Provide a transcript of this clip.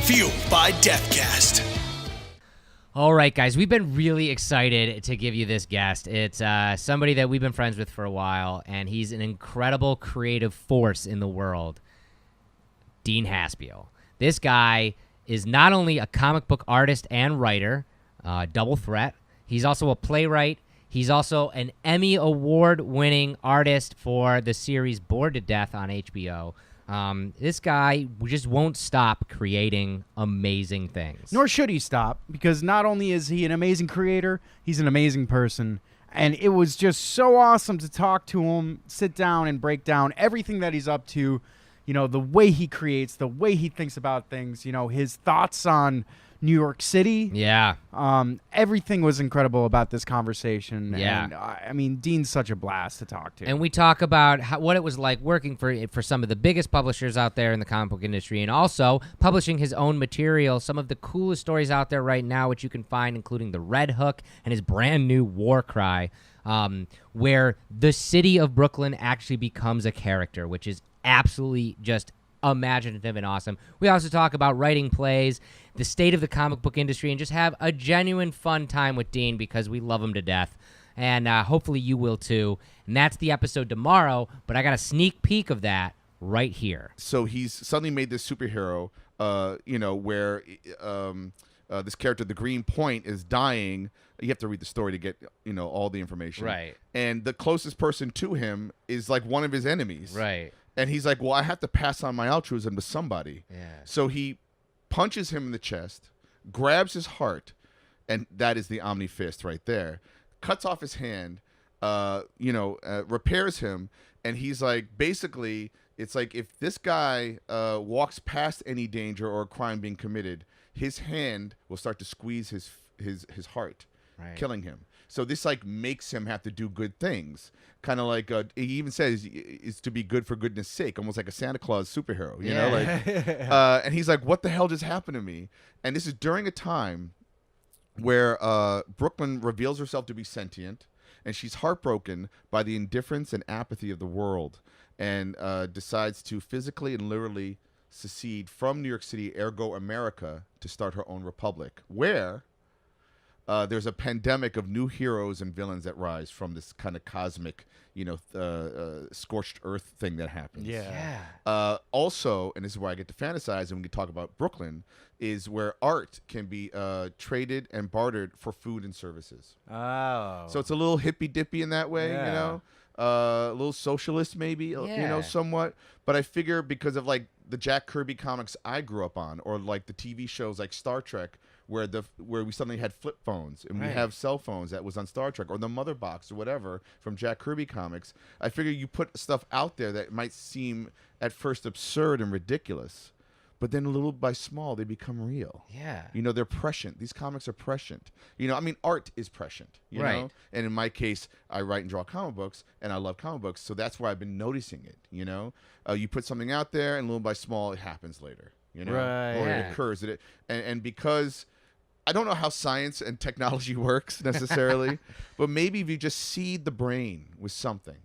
Fueled by Deathcast. All right, guys, we've been really excited to give you this guest. It's somebody that we've been friends with for a while, and he's an incredible creative force in the world, Dean Haspiel. This guy is not only a comic book artist and writer, double threat, he's also a playwright. He's also an Emmy Award-winning artist for the series Bored to Death on HBO. This guy just won't stop creating amazing things. Nor should he stop, because not only is he an amazing creator, he's an amazing person. And it was just so awesome to talk to him, sit down and break down everything that he's up to, you know, the way he creates, the way he thinks about things, you know, his thoughts on New York City. Yeah. Everything was incredible about this conversation. Yeah. And, I mean, Dean's such a blast to talk to. And we talk about what it was like working for some of the biggest publishers out there in the comic book industry, and also publishing his own material. Some of the coolest stories out there right now, which you can find, including the Red Hook and his brand new War Cry, where the city of Brooklyn actually becomes a character, which is absolutely just imaginative and awesome. We also talk about writing plays, the state of the comic book industry, and just have a genuine fun time with Dean because we love him to death. And hopefully you will too. And that's the episode tomorrow, but I got a sneak peek of that right here. So he's suddenly made this superhero, where this character, the Green Point, is dying. You have to read the story to get, all the information. Right. And the closest person to him is like one of his enemies. Right. And he's like, well, I have to pass on my altruism to somebody. Yeah. So he punches him in the chest, grabs his heart, and that is the Omni Fist right there. Cuts off his hand, repairs him, and he's like, basically, it's like if this guy walks past any danger or a crime being committed, his hand will start to squeeze his heart, right, killing him. So this like makes him have to do good things. Kind of like he even says is to be good for goodness sake, almost like a Santa Claus superhero, you know? Like, and he's like, what the hell just happened to me? And this is during a time where Brooklyn reveals herself to be sentient, and she's heartbroken by the indifference and apathy of the world, and decides to physically and literally secede from New York City, ergo America, to start her own republic, where there's a pandemic of new heroes and villains that rise from this kind of cosmic, scorched earth thing that happens. Yeah. Also, and this is where I get to fantasize, and we can talk about Brooklyn, is where art can be traded and bartered for food and services. Oh. So it's a little hippy-dippy in that way, a little socialist maybe, somewhat. But I figure because of like the Jack Kirby comics I grew up on, or like the TV shows like Star Trek, where we suddenly had flip phones and we have cell phones that was on Star Trek, or the Mother Box or whatever from Jack Kirby comics. I figure you put stuff out there that might seem at first absurd and ridiculous, but then little by small they become real. Yeah. They're prescient. These comics are prescient. Art is prescient. You know? And in my case, I write and draw comic books, and I love comic books, so that's where I've been noticing it. You put something out there, and little by small, it happens later. Right. Or it occurs. And because I don't know how science and technology works necessarily, but maybe if you just seed the brain with something.